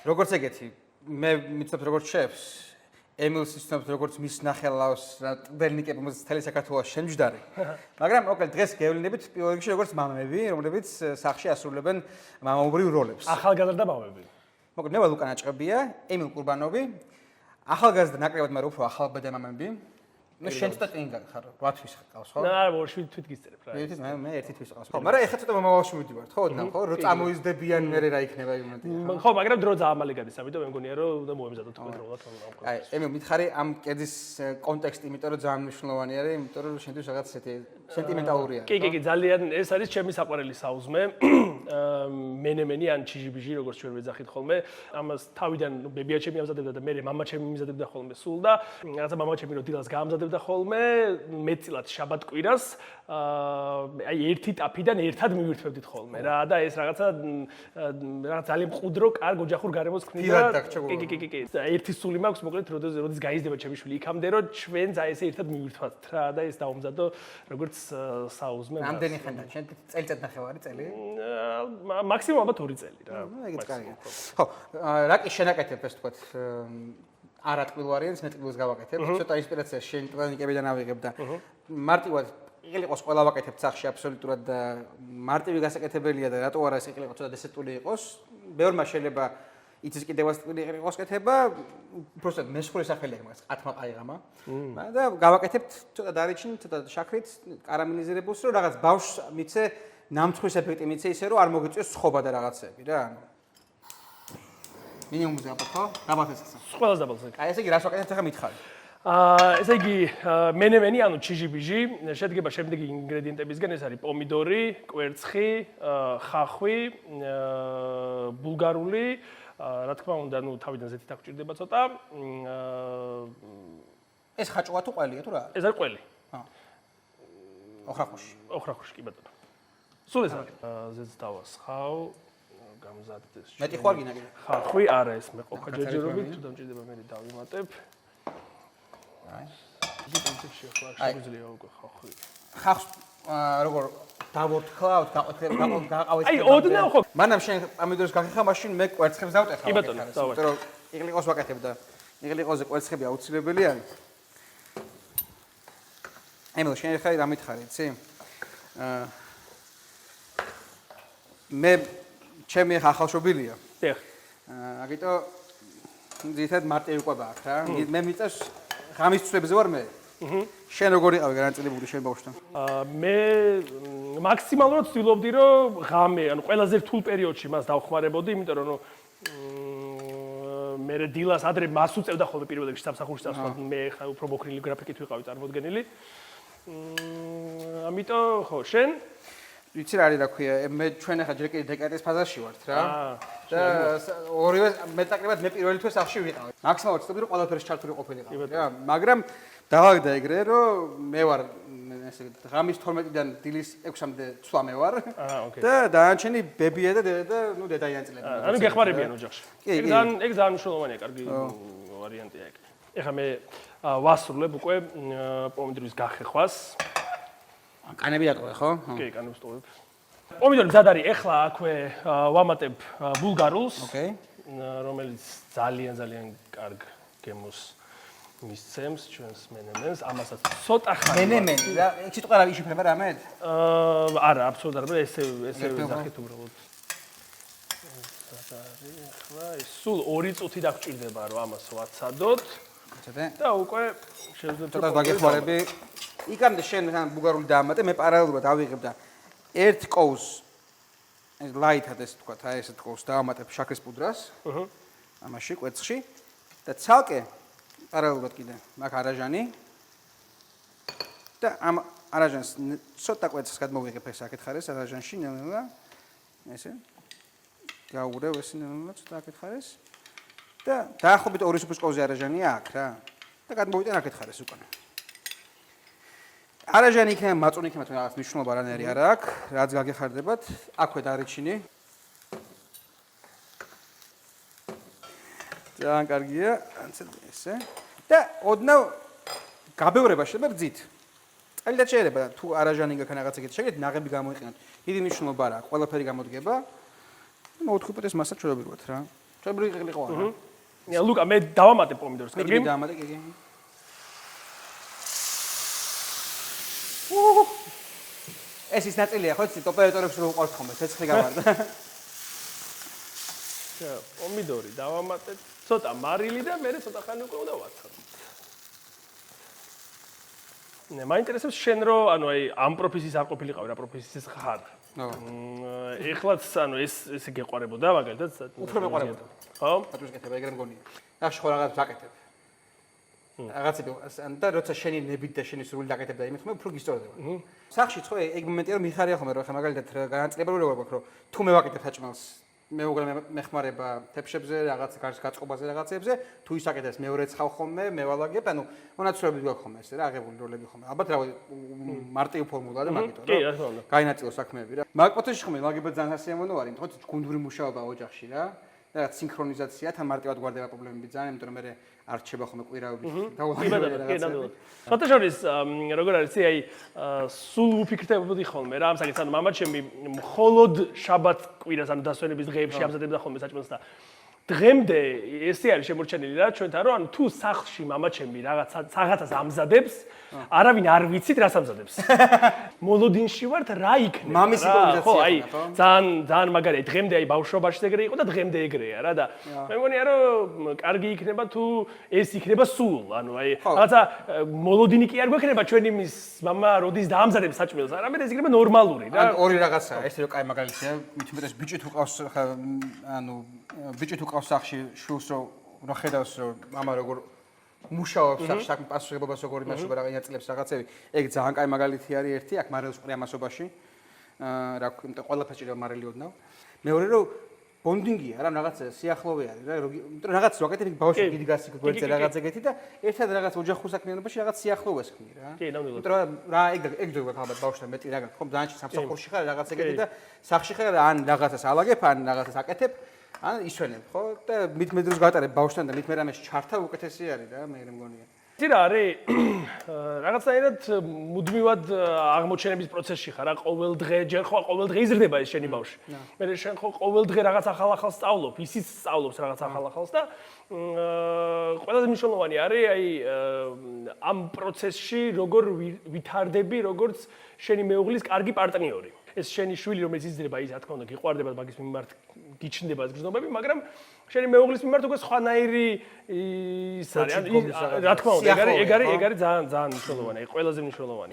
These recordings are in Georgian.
როგორც ეგეთი, მე მიცნობ როგორც შეფს, ემილს იცნობ როგორც მის ნახელავს, რა ტბერნიკები, რომელზეც მთელი საქართველოს შემჯდარი. მაგრამ მოკლედ დღეს გევლინებით პირველ რიგში როგორც მამები, რომლებიც სახლში ასრულებენ მამაობრივ როლებს. ახალგაზრდა მამები. მოკლედ მე ვარ ლუკა ნაჭყებია, ემილ კურბანოვი. ახალგაზრდა ნაკლებად, მაგრამ უფრო ახალბედა მამები. მე შენ ცოტა წინ ხარ, 8 თვის ყავს, ხო? არა, 7 თვით გისწერებ რა. მე 1 თვის ყავს. ხო, მაგრამ ეხლა ცოტა მომავალში მივდივართ, ხო, ოდნავ, ხო? რო წამოიზრდებიან, მე რა იქნება იმედი. ხო, მაგრამ დრო ძაამალი გადის, ამიტომ მე მგონია რომ უნდა მოემზადოთ კონტროლად ამ კონტექსტს. აი, ემილ, მითხარი ამ კერძის კონტექსტი, იმიტომ რომ ძალიან მნიშვნელოვანი არის, იმიტომ რომ შენთვის რაღაც ესეთი სენტიმენტალურია. კი, ძალიან ეს არის ჩემი საყვარელი საუზმე. მენემენი ან ჩიჟიბიჟი, როგორც ჩვენ ვეძახით ხოლმე, ამას თავიდან ბებია ჩემი ამზადებდა და მე მამა ჩემი მიზადებდა ხოლმე სულ და რაღაცა მამა ჩემი რო დილას გაამზადებდა ხოლმე, მეტწილად შაბათ-კვირას, აი ერთი ტაფიდან ერთად მივირთვებდით ხოლმე რა და ეს რაღაც ძალიან მყუდრო, კარგ ოჯახურ გარემოს ქმნიდა. კი. ერთი სული მაქვს, მოკლედ, როდის გაიზრდება ჩემი შვილი იქამდე, რომ ჩვენც აი ესე ერთად მივირთვათ რა და ეს დაუმზადო როგორც საუზმე. რამდენი ხანდა? შენ წელიწად ნახევარი წელი? მაქსიმუმ ალბათ 2 წელი რა. ეგეც კარგია. ხო, რა კი შენაკეთებ ეს თქვათ არა ტკბილ ვარიანტს, მე ტკბილს გავაკეთებ. ცოტა ინსპირაცია შენ ტკბილნიკებიდან ავიღებ და მარტივად იყლიყოს ყველა ვაკეთებ სახში აბსოლუტურად და მარტივი გასაკეთებელია და რატო არა ეს იყლიყო ცოტა დესეტული იყოს. ბევრმა შეიძლება იცის კიდევაც ტკბილი იყლიყოს კეთება, უბრალოდ მესხური სახელი აქვს მაგას, ყათმა ყაიღამა. და გავაკეთებთ ცოტა დარიჩინით, ცოტა შაქრით, კარამელიზირებულს, რომ რაღაც ბავშვს მიცე ნამცხვის ეფექტი მიცე ისე რომ არ მოგიწვიოს სხობა და რაღაცები რა. მინიმუმზე აბა ხო? დაბალს ეს. ყველას დაბალს. აი ესე იგი რას ვაკეთებთ ახლა მითხარი. ესე იგი მენემენი ანუ ჩიჟიბიჟი შედგება შემდეგი ინგრედიენტებისგან, ეს არის პომიდორი, კვერცხი, ხახვი, ბულგარული, რა თქმა უნდა, ნუ თავიდან ზეთი დაგჭირდება ცოტა. ეს ხაჭუა თუ ყველია თუ რა? ეს არის ყველი. ოხრახუში. ოხრახუში კი ბატონო. სულ ეს არის. ზეთს დავასხავ. გამზადდეს. მეტი ხო არ გინდა კიდე? ხახვი არა ეს მე ყოფა ჯერჯერობით თუ დამჭირდება მე დავიმატებ. აი. ის კონცეფცია ხო არ შეგვიძლია უკვე ხახვი. ხახს როგორ დავორთქლავთ, გაყავეთ. აი, ოდნავ ხო. მანამ შენ პომიდორს გახეხა, მაშინ მე კვერცხებს დავტეხა. კი ბატონო, იმიტომ რომ იყლიყოს ვაკეთებ და იყლიყოზე კვერცხები აუცილებელი არის. ემილ, შენ ხარ რა მითხარი, იცი? მე ჩემი ახალშობილია. დიახ. აგიტო ძირითადად მარტივი ყვება აქვს რა. მე მიწევს ღამის ცვლებზე ვარ მე. შენ როგორ იყავი განაწილებული შენ ბავშვთან? მე მაქსიმალურად ვცდილობდი რომ ღამე, ანუ ყველაზე რთულ პერიოდში მას დავხმარებოდი, იმიტომ რომ მე დილას ადრე მას უწევდა ხოლმე პირველ რიგში სამსახურში წასვლა, მე ხა უფრო მოქრილი გრაფიკით ვიყავი წარმოდგენილი. ამიტომ ხო, შენ ვიცი რა არის რა ქვია, მე ჩვენ ახლა ჯერ კიდე დეკრეტის ფაზაში ვართ რა. და ორივე მეტაკლებად მე პირველი თვე სახლში ვიყავი. მაქსიმალურად ვცდილობდი რომ ყველაფერს ჩართული ყოფილიყავი რა. მაგრამ დავაგდა ეგრე რომ მე ვარ ესე ღამის 12-დან დილის 6-მდე ცვლა მე ვარ. და დანარჩენი ბებია და დედა და ნუ დედა იანწილები. ანუ გეხმარებიან ოჯახში. ეგ ძალიან მნიშვნელოვანია, კარგი ვარიანტია ეგ. ეხლა მე ვასრულებ უკვე პომიდორის გახეხვას. კანები დატოვე ხო? კი, კანებს ტოვებ. პომიდორი მზად არის, ეხლა აქვე ვამატებ ბულგარულს, რომელიც ძალიან კარგ გემოს მისცემს ჩვენს მენემენს, ამასაც ცოტა ხანი. მენემენი რა, ეგ სიტყვა რა იშიფრება რამედ? არა, აბსოლუტურად არა, ესე ვიზახით უბრალოდ. ეხლა ეს სულ 2 წუთი დაგჭირდება რომ ამას ვაცადოთ. და უკვე შევძლებთ რომ დაგეხმარები. იქამდე შენ ბულგარული დაამატე, მე პარალელურად ავიღებ და ერთ კოვს ეს ლაითად ეს თქვა, აი ესეთ კოვს დაამატებ შაქრის პუდრას. ამაში კვერცხში და ცალკე პარალელურად კიდე მაგ არაჟანი და ამ არაჟანს ცოტა კვერცხს გადმოვიღებ ეს აქეთ ხარეს არაჟანში ნელ-ნელა ესე გაურევ ეს ნელ-ნელა ცოტა აქეთ ხარეს და დაახლოებით 2 სუფრის კოვზე არაჟანია აქ რა და გადმოვიტან აქეთ ხარეს უკან. არაჟანი იქნება მაწუნი იქნება თუ რაღაც მნიშვნელობა რანაირი არა აქვს, რაც გაგეხარდებათ, აქვე დარიჩინი. ძალიან კარგია, ესე. და ოდნავ გაბევრება შეიძლება რძით. წელიწად შეიძლება თუ არაჟანი გაქვს რაღაც ეგეთი შეგეთ ნაღები გამოიყენოთ. დიდი მნიშვნელობა არა აქვს, ყველაფერი გამოდგება. მოუთხოთ ეს მასა ჩვეულებრივად რა. ჩვეულებრივი ყიყლიყო არა. ლუკა მე დავამატებ პომიდორს, მე კარგი? დავამატე, კი. ეს ის ნაწილია, ხო, იცი, ტემპერატურებში რო უყარს ხოლმე, ცეცხლი გავარდა. პომიდორი დავამატეთ, ცოტა მარილი და მე ცოტა ხანი უკვე უნდა ვაცხადოთ. მე მაინტერესებს შენ რო, ანუ აი ამ პროფესიის არ ყოფილიყავი, რა პროფესიის ხარ. ეხლაც ანუ ეს გეყარებოდა მაგალითად? უფრო მეყარებოდა. ხო? ბატონს კეთება, ეგრე მგონია. ახ ხო რაღაც ვაკეთებ. რაღაცები და როცა შენი ნებით და შენი სრული დაკეთებ და იმით ხომ უფრო გისწორდება. სახში ხო ეგ მომენტია რომ მიხარია ხომ რომ ხა მაგალითად განაწილებული როგორ გვაქვს რომ თუ მე ვაკეთებ საჭმელს მეუღლე მეხმარება თეფშებზე რაღაც გაწყობაზე რაღაცებზე თუ ის აკეთებს მეორეც ხავ ხოლმე მე ვალაგებ ანუ მონაცვლეები გვაქვს ხოლმე ესე რა აღებული როლები ხოლმე ალბათ რა მარტივ ფორმულა და მაგითო კი რა თქმა უნდა გაინაწილო საქმეები რა მაგ პროცესში ხომ ლაგება ძალიან სასიამოვნოა თქო გუნდური მუშაობა ოჯახში რა და სინქრონიზაცია თან მარტივად გვარდება პრობლემები ძალიან იმიტომ რომ მე არ რჩება ხოლმე კვირაობით დაუვალებელი რაღაცები. ფოტოშოპის როგორ არის აი სულ უფიქრდებოდი ხოლმე რა ამ საკითხს ანუ მამა ჩემი მხოლოდ შაბათ კვირას ანუ დასვენების დღეებში ამზადებდა ხოლმე საჭმელს და დღემდე ესე არის შემორჩენილი რა ჩვენთან რომ ანუ თუ სახლში მამა ჩემი რაღაცას ამზადებს არავინ არ ვიცით რას ამზადებს. მოლოდინში ვართ რა იქნება. მამის იმპროვიზაცია ხო აი ძალიან მაგარია დღემდე აი ბავშვობაში ეგრე იყო და დღემდე ეგრეა რა და მე მგონია რომ კარგი იქნება თუ ეს იქნება სულ ანუ აი რაღაცა მოლოდინი კი არ გვექნება ჩვენი მის მამა როდის დაამზადებს საჭმელს არამედ ეს იქნება ნორმალური რა. ორი რაღაცაა ეს რომ კაი მაგალითია მით უმეტეს ბიჭი თუ ყავს ანუ ბიჭი თუ ყავს სახში შულს რომ ხედავს რომ მამა როგორ მუშაობს საქმე პასუხისმგებლობას როგორ იმასობა რა ინაწილებს რაღაცები ეგ ძალიან კაი მაგალითი არის ერთი აქ მარელს ყრი ამასობაში რა იმიტომ ყველაფერს ჭირდება მარელი ოდნავ მეორე რომ ბონდინგია რა რაღაც სიახლოვე არის რა იმიტომ რაღაც ვაკეთებ იქ ბავშვი დიდი გასიკ გვერდზე რაღაც ეგეთი და ერთად რაღაც ოჯახურ საქმიანობაში რაღაც სიახლოვეს ხმი რა კი ნამდვილად იმიტომ რა ეგ გვაქვს ალბათ ბავშვთან მეტი რა გაქვს ხომ ძალიან სამსახურში ხარ რაღაც ეგეთი და სახში ხარ ან რაღაცას ალაგებ ან რაღაცას აკეთებ ან ისვენებ ხო და მით მე დროს გატარებ ბავშვთან და მით მე რამეს ჩართა უკეთესი არის რა მე მგონია. იცი რა არის რაღაცნაირად მუდმივად აღმოჩენების პროცესში ხარ რა ყოველ დღე ჯერ ხო ყოველ დღე იზრდება ეს შენი ბავშვი. მე შენ ხო ყოველ დღე რაღაც ახალ-ახალს სწავლობ, ისიც სწავლობს რაღაც ახალ-ახალს და ყველაზე მნიშვნელოვანი არის აი ამ პროცესში როგორ ვითარდები როგორც შენი მეუღლის კარგი პარტნიორი. ეს შენი შვილი რომელიც იზრდება ის რა თქმა უნდა გიყვარდება მაგის მიმართ გიჩნდება გრძნობები მაგრამ შენი მეუღლის მიმართ უკვე სხვანაირი ის არის რა თქმა უნდა ეგ არის ძალიან მნიშვნელოვანი აი ყველაზე მნიშვნელოვანი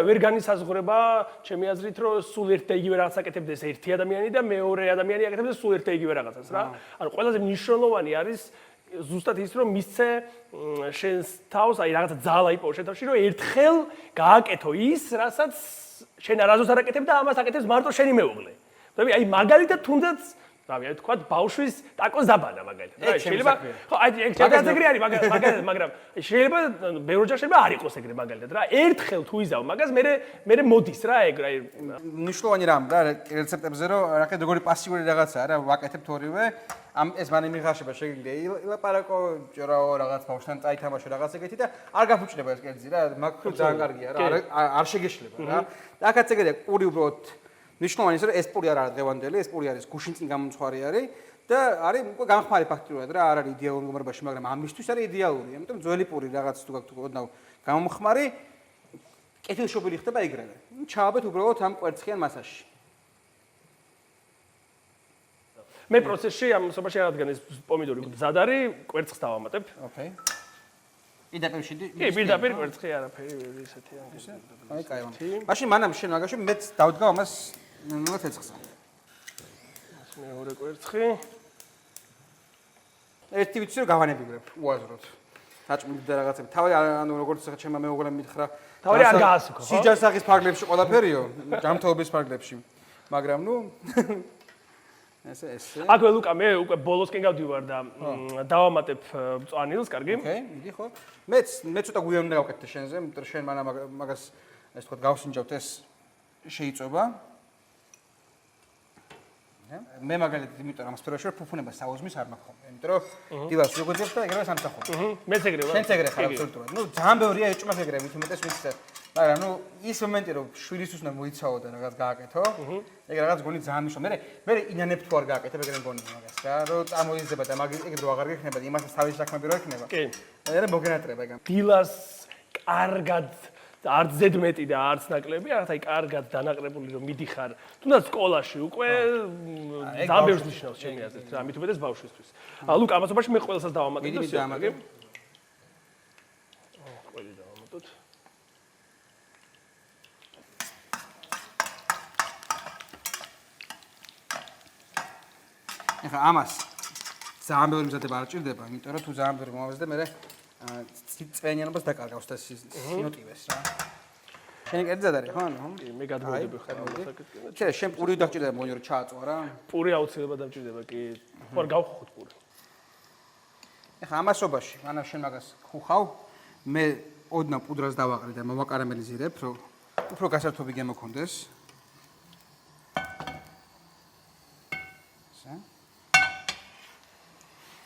ვერ განისაზღვრება ჩემი აზრით რომ სულ ერთ და იგივე რაღაცას აკეთებდეს ერთი ადამიანი და მეორე ადამიანი აკეთებდეს სულ ერთ და იგივე რაღაცას რა ანუ ყველაზე მნიშვნელოვანი არის ზუსტად ის რომ მისცე შენს თავს აი რაღაცა ძალა იპოვო შენ თავში რომ ერთხელ გააკეთო ის რასაც შენ არასდროს არ აკეთებ და ამას აკეთებს მარტო შენი მეუღლე. აი მაგალითად თუნდაც რავი აი თქვა ბავშვის ტაკოს დაბანა მაგალითად. აი შეიძლება ხო აი ეგ ჩაგაც ეგრე არის მაგალითად მაგრამ შეიძლება ბევრჯერ შეიძლება არ იყოს ეგრე მაგალითად რა. ერთხელ თუ იზავ მაგას მე მოდის რა ეგ აი მნიშვნელოვანი რამ რა რეცეპტებზე რომ რაკეთ როგორი პასიური რაღაცაა რა ვაკეთებთ ორივე ამ ეს მანე მიღაშება შეგიძლია ილაპარაკო ჯერაო რაღაც ბავშვთან წაითამაშო რაღაც ეგეთი და არ გაფუჭდება ეს კერძი რა მაგ ძალიან კარგია რა არ შეგეშლება რა და აქაც ეგრეა პური უბრალოდ ნიშნავენ ის რომ ეს პური არ არის დღევანდელი ეს პური არის გუშინ წინ გამომცხვარი არის და არის უკვე გამხმარი ფაქტიურად რა არ არის იდეალური მდგომარეობაში მაგრამ ამისთვის არის იდეალურია ამიტომ ძველი პური რაღაც თუ გაქვთ ოდნავ გამომხმარი კეთილშობილი ხდება ეგრევე ჩააბეთ უბრალოდ ამ კვერცხიან მასაში მე პროცესში ამ სოფაში რადგან ეს პომიდორი მზად არის კვერცხს დავამატებ ოკეი პირდაპირში კი პირდაპირ კვერცხი არაფერი ისეთი აი კაი მაშინ მანამ შენ მაგაში მეც დავდგავ ამას ცეცხლს მეორე კვერცხი ერთი ვიცი რომ გავანებიგრებ უაზროდ საჭმელი და რაღაცები თავი ანუ როგორც ჩემმა მეუღლემ მითხრა თავი არ გაასუქო ხო სიჯანსაღის ფარგლებში ყველაფერიო ჯანმრთელობის ფარგლებში მაგრამ ნუ ესე აკვე ლუკა მე უკვე ბოლოსკენ გავდივარ და დავამატებ მწვანილს კარგი ოკეი მიდი ხო მე ცოტა გვიან უნდა გავკეთე შენზე იმიტომ შენ მანამ მაგას ეს თქვა გავსინჯავთ ეს შეიწובה მე მაგალითად იმიტომ რომ სფეროში ვარ ფუფუნება საუზმის არ მაქვს ხოლმე. იმიტომ რომ დილას როგორ ძებ და ეგრევე სამსახური. მეც ეგრე ვარ. შენც ეგრე ხარ აბსოლუტურად. ნუ ძალიან ბევრია ეჭვმას ეგრე მით უმეტეს ვიცი. მაგრამ ნუ ის მომენტი რომ შვილისთვის უნდა მოიცავო და რაღაც გააკეთო, ეგ რაღაც გონი ძალიან მნიშვნელოვანია. მე ინანებ თუ არ გააკეთებ ეგრე მგონია მაგას რა, რომ წამოიზრდება და ეგრე რო აღარ გექნება და იმასაც თავის საქმეები რო ექნება. კი. ეგრე მოგენატრება ეგ. დილას კარგად არც ზედმეტი და არც ნაკლები, რაღაც აი კარგად დანაყრებული რომ მიდიხარ, თუნდაც სკოლაში უკვე ძალიან ბევრს ნიშნავს ჩემი აზრით, რა მით უმეტეს ბავშვისთვის. ლუკა, ამასობაში მე ყველასაც დავამატებ და დავამატებ. ყველი დავამატოთ. ეხლა ამას ძალიან ბევრი მზადება არ ჭირდება, იმიტომ რომ თუ ძალიან ბევრი მომავსდა მე წვენიანობას დაკარგავს და სინოტივეს რა. შენ კერძად არის ხო ანუ? კი, მე გადმოვიდები ხარ მოსაკეთკენ. შენ შენ პური დაგჭირდება მგონი რომ ჩააწვა რა. პური აუცილებლად დამჭირდება კი. ხო არ გავხუხოთ პური. ეხლა ამასობაში, მანამ შენ მაგას ხუხავ, მე ოდნა პუდრას დავაყრი და მოვაკარამელიზირებ, რომ უფრო გასართობი გემოქონდეს. ესა.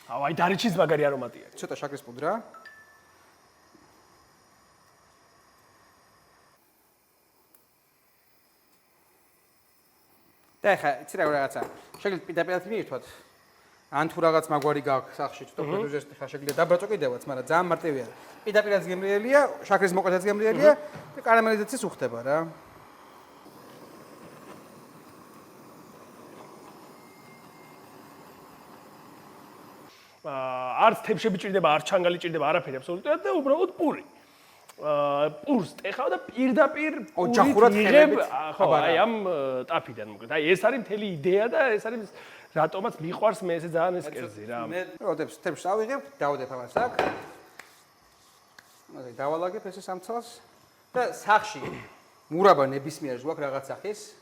აი დარიჩის მაგარი არომატი არის. ცოტა შაქრის პუდრა. და ეხლა იცი რა რაღაცა შეგიძლიათ პირდაპირ მიირთვათ ან თუ რაღაც მაგვარი გაქვს სახში ცოტა პროდუზერს ხა შეგიძლიათ დაბრაწო კიდევაც მაგრამ ძალიან მარტივია პირდაპირაც გემრიელია შაქრის მოყვითაც გემრიელია და კარამელიზაციას უხდება რა არც თებშები ჭირდება არც ჩანგალი ჭირდება არაფერი აბსოლუტურად და უბრალოდ პური პურს ტეხავ და პირდაპირ ოჯახურად ხელებით ხო აი ამ ტაფიდან მოკლედ აი ეს არის მთელი იდეა და ეს არის რატომაც მიყვარს მე ესე ძალიან ეს კერძი რა მე როდებს თებს ავიღებ დავდებ ამას აქ მაგას დავალაგებ ესე სამცალს და სახში მურაბა ნებისმიერ ზღვაკ რაღაც სახის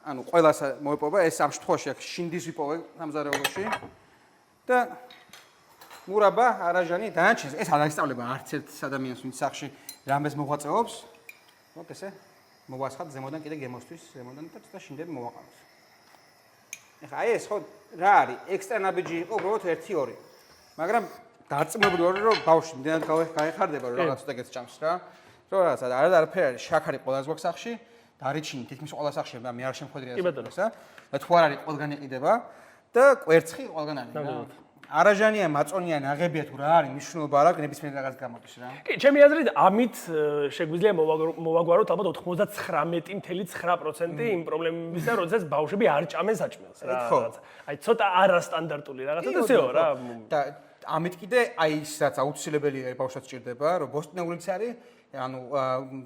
ანუ ყველას მოეპოვა ეს ამ შემთხვევაში აქ შინდის ვიპოვე სამზარეულოში და მურაბა არაჟანი დანარჩენს ეს არ აისწავლება არც ერთ ადამიანს ვინც სახში რამეს მოღვაწეობს მოკ ესე მოვასხათ ზემოდან კიდე გემოსთვის ზემოდან და ცოტა შინდები მოვაყაროთ ეხლა აი ეს ხო რა არის ექსტრა ნაბიჯი იყო უბრალოდ 1-2 მაგრამ დარწმუნებული ვარ რომ ბავშვი იმდენად გაეხარდება რომ რაღაც ცოტა გეჭამს რა რომ რაღაცა არაფერი არის შაქარი ყველას გვაქვს სახში დარიჩინი თითქმის ყველა სახში მე არ შემხედრია ესა და თუ არ არის ყველგან იყიდება და კვერცხი ყველგან არის რა არაჟანია მაწონია ნაღებია თუ რა არის მნიშვნელობა არ აქვს ნებისმიერ რაღაც გამოდის რა კი ჩემი აზრით ამით შეგვიძლია მოვაგვაროთ ალბათ 99.9% იმ პრობლემებისა როდესაც ბავშვები არ ჭამენ საჭმელს რა აი ცოტა არასტანდარტული რაღაცა და ესეო რა და ამით კიდე აი ის რაც აუცილებელია ბავშვს ჭირდება რომ ბოსტნეულიც არის ანუ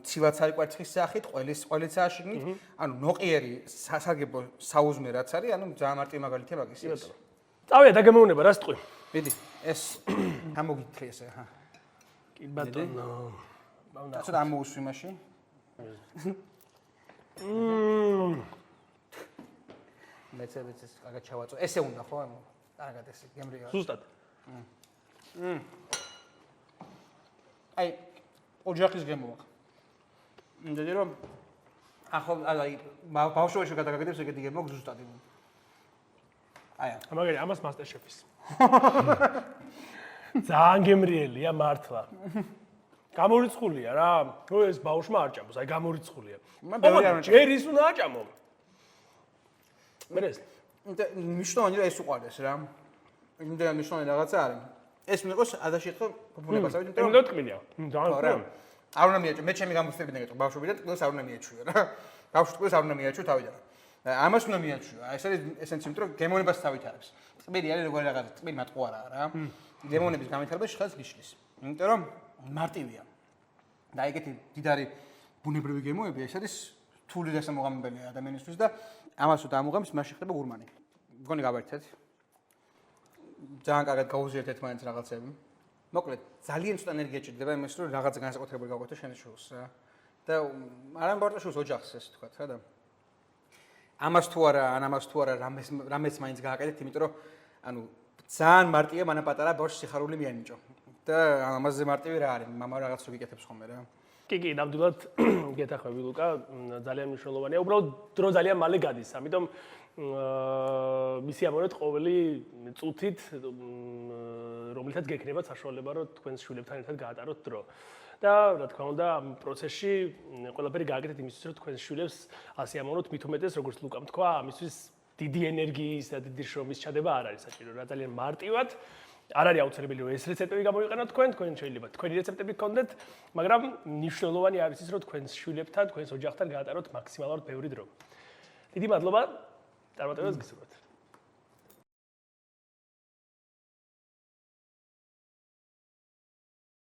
ცივაც არის კვერცხის სახით ყველიც აშიგნით ანუ ნოყიერი სასარგებლო საუზმე რაც არის ანუ ძალიან მარტივი მაგალითია მაგის ის წავია დაგემოვნება რა სტყვი მიდი ეს გამოგითხრი ესე ჰა კი ბატონო ცოტა ამოუსვი მაშინ მეცებიც კარგად ჩავაწო ესე უნდა ხო ანუ კარგად ესე გემრიელა ზუსტად აი ოჯახის გემო აქვს იმდენი რომ ახლა აი ბავშვობაში გადაგაგდებს ეგეთი გემო აქვს ზუსტად აი მაგარი ამას მასტერ შეფის ძალიან გემრიელია მართლა გამორიცხულია რა რო ეს ბავშვმა არ ჭამოს აი გამორიცხულია ჯერ ის უნდა აჭამო მერეს მნიშვნელოვანია ეს უყარდეს რა იმდენ მნიშვნელოვანი რაღაცა არის ეს მიიღოს ადაში ხო ფუფუნებასავით იმიტომ რომ ტკბილია ძალიან არ უნდა მიაჭო მე ჩემი გამოცდებიდან გეტყვი ბავშვობიდან ტკბილს არ უნდა მიაჩვიო რა ბავშვს ტკბილს არ უნდა მიაჩვიო თავიდან ამას უნდა მიაჩვიო ეს არის ესენცი იმიტომ რომ გემოვნებას თავით არის ტკბილი არის როგორი რაღაცა ტკბილი მატყუარაა რა გემოვნების განვითარება შეხას გიშლის იმიტომ რომ მარტივია და ეგეთი დიდარი ბუნებრივი გემოები ეს არის თული დასამოღამებელი ადამიანისთვის და ამას თუ დამუღამს მას შეხება გურმანი მგონი გავერთეთ ძალიან კარგად გაუზიარეთ ერთმანეთს რაღაცები მოკლედ ძალიან ცოტა ენერგია ჭირდება იმას რომ რაღაცა განსაკუთრებული გავაკეთო შენ შულს რა და არა მარტო შულს ოჯახს ეს თქვა რა და ამას თუ არა ან ამას თუ არა რამეც მაინც გააკეთეთ იმიტომ რომ ანუ ძალიან მარტივია მანამ პატარა ბავშვს სიხარული მიანიჭო და ამაზე მარტივი რა არის მამა რაღაც რო გიკეთებს ხოლმე რა კი, ნამდვილად გეთახმები ლუკა, ძალიან მნიშვნელოვანია. უბრალოდ დრო ძალიან მალე გადის, ამიტომ მისიამოვნეთ ყოველი წუთით, რომლითაც გექნება საშუალება, რომ თქვენს შვილებთან ერთად გაატაროთ დრო. და რა თქმა უნდა, ამ პროცესში ყველაფერი გააკეთეთ იმისთვის, რომ თქვენს შვილებს ასიამოვნოთ, მით უმეტეს, როგორც ლუკამ თქვა, ამისთვის დიდი ენერგიის და დიდი შრომის ჩადება არ არის საჭირო, რა ძალიან მარტივად. არ არის აუცილებელი რომ ეს რეცეპტები გამოიყენოთ თქვენ შეიძლება თქვენი რეცეპტები გქონდეთ, მაგრამ მნიშვნელოვანი არის ის რომ თქვენს შვილებთან, თქვენს ოჯახთან გაატაროთ მაქსიმალურად ბევრი დრო. დიდი მადლობა, წარმატებებს გისურვებთ.